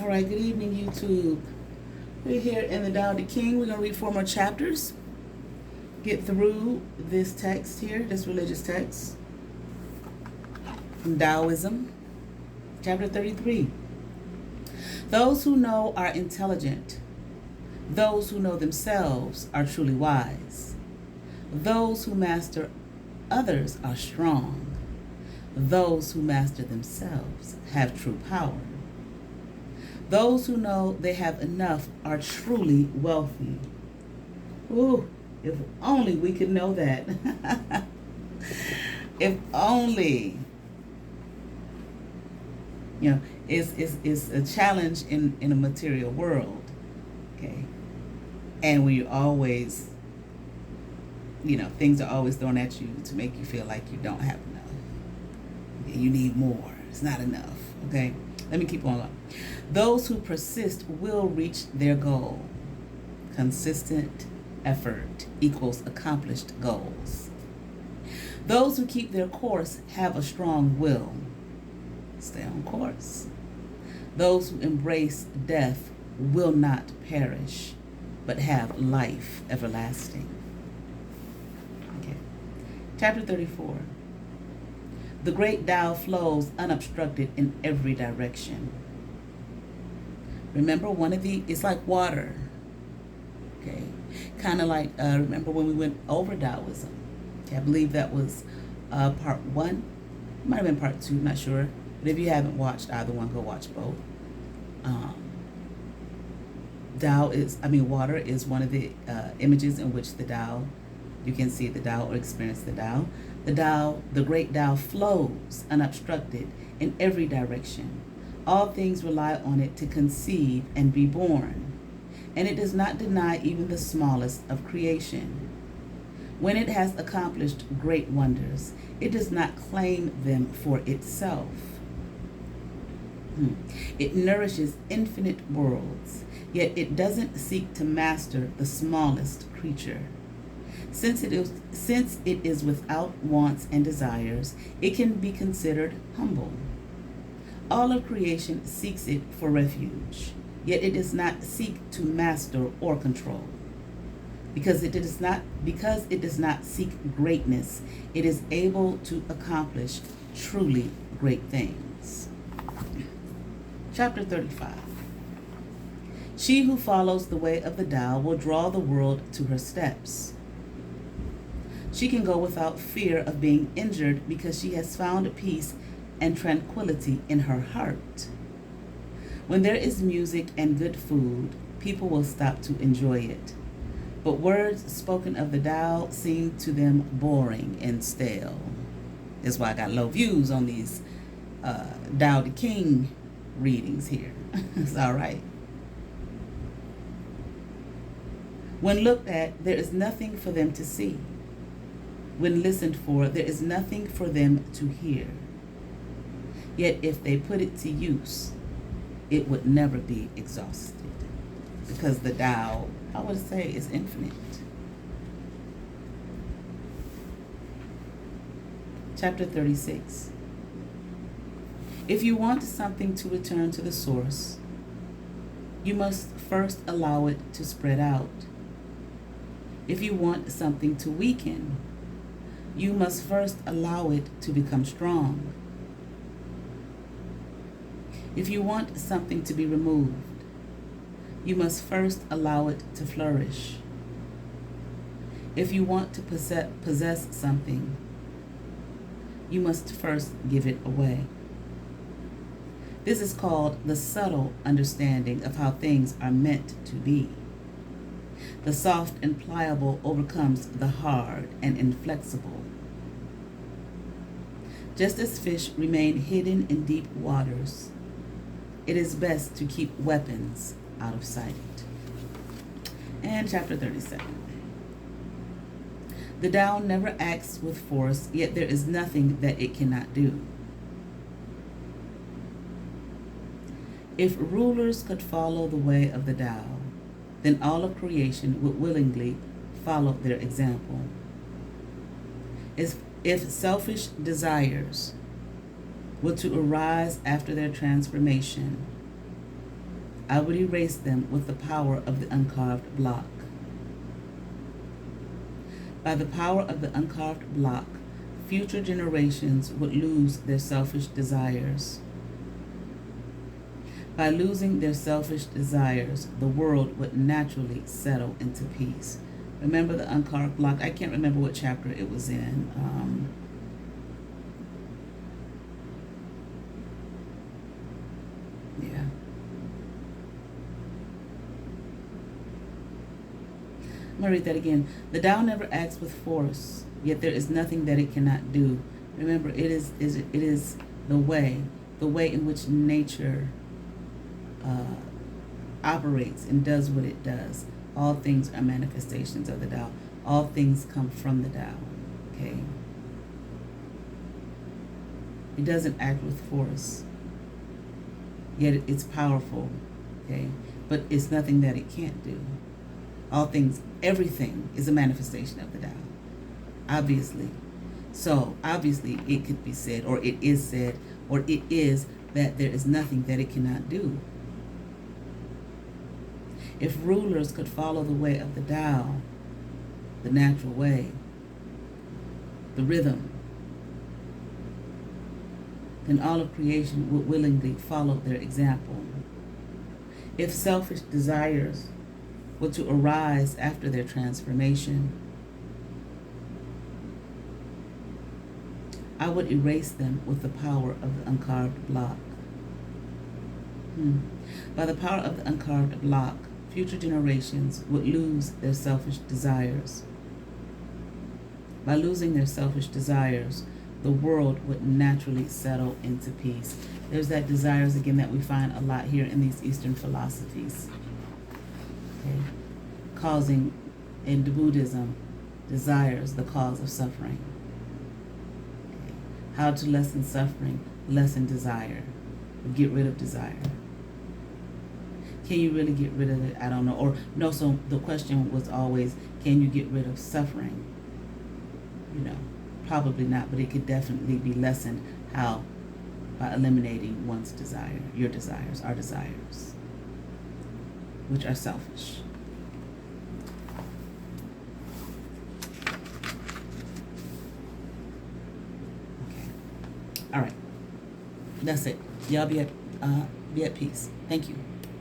All right, good evening, YouTube. We're here in the Tao Te Ching. We're going to read 4 more chapters. Get through this text here, this religious text from Taoism. Chapter 33. Those who know are intelligent. Those who know themselves are truly wise. Those who master others are strong. Those who master themselves have true power. Those who know they have enough are truly wealthy. Ooh, if only we could know that. If only. You know, it's a challenge in a material world. Okay. And we always, things are always thrown at you to make you feel like you don't have enough. You need more. It's not enough. Okay. Let me keep on. Those who persist will reach their goal. Consistent effort equals accomplished goals. Those who keep their course have a strong will. Stay on course. Those who embrace death will not perish, but have life everlasting. Okay. Chapter 34. The great Tao flows unobstructed in every direction. Remember, it's like water. Okay. Kind of like, remember when we went over Taoism? Okay, I believe that was part 1. It might have been part 2, not sure. But if you haven't watched either one, go watch both. Water is one of the images in which the Tao, you can see the Tao or experience the Tao. The great Tao flows unobstructed in every direction. All things rely on it to conceive and be born, and it does not deny even the smallest of creation. When it has accomplished great wonders, it does not claim them for itself. It nourishes infinite worlds, yet it doesn't seek to master the smallest creature. Since it is without wants and desires, it can be considered humble. All of creation seeks it for refuge, yet it does not seek to master or control. Because it does not seek greatness, it is able to accomplish truly great things. Chapter 35. She who follows the way of the Tao will draw the world to her steps. She can go without fear of being injured because she has found peace and tranquility in her heart. When there is music and good food, people will stop to enjoy it. But words spoken of the Tao seem to them boring and stale. That's why I got low views on these Tao Te Ching readings here. It's all right. When looked at, there is nothing for them to see. When listened for, there is nothing for them to hear. Yet if they put it to use, it would never be exhausted. Because the Tao, I would say, is infinite. Chapter 36. If you want something to return to the source, you must first allow it to spread out. If you want something to weaken, you must first allow it to become strong. If you want something to be removed, you must first allow it to flourish. If you want to possess something, you must first give it away. This is called the subtle understanding of how things are meant to be. The soft and pliable overcomes the hard and inflexible. Just as fish remain hidden in deep waters, it is best to keep weapons out of sight. And chapter 37. The Tao never acts with force, yet there is nothing that it cannot do. If rulers could follow the way of the Tao, then all of creation would willingly follow their example. If selfish desires were to arise after their transformation, I would erase them with the power of the uncarved block. By the power of the uncarved block, future generations would lose their selfish desires. By losing their selfish desires, the world would naturally settle into peace. Remember the uncarved block? I can't remember what chapter it was in. Yeah. I'm going to read that again. The Tao never acts with force, yet there is nothing that it cannot do. Remember, it is the way in which nature operates and does what it does. All things are manifestations of the Tao. All things come from the Tao. Okay? It doesn't act with force, yet it's powerful. Okay? But it's nothing that it can't do. All things, everything is a manifestation of the Tao. Obviously. So, obviously, it could be said, or it is said, or it is that there is nothing that it cannot do. If rulers could follow the way of the Tao, the natural way, the rhythm, then all of creation would willingly follow their example. If selfish desires were to arise after their transformation, I would erase them with the power of the uncarved block. By the power of the uncarved block, future generations would lose their selfish desires. By losing their selfish desires, the world would naturally settle into peace. There's that desires again that we find a lot here in these Eastern philosophies. Okay. Causing, in Buddhism, desires the cause of suffering. Okay. How to lessen suffering, lessen desire. Get rid of desire. Can you really get rid of it? I don't know. Or no, so the question was always, can you get rid of suffering? You know, probably not, but it could definitely be lessened. How? By eliminating one's desire, your desires, our desires, which are selfish. Okay. All right. That's it. Y'all be at peace. Thank you.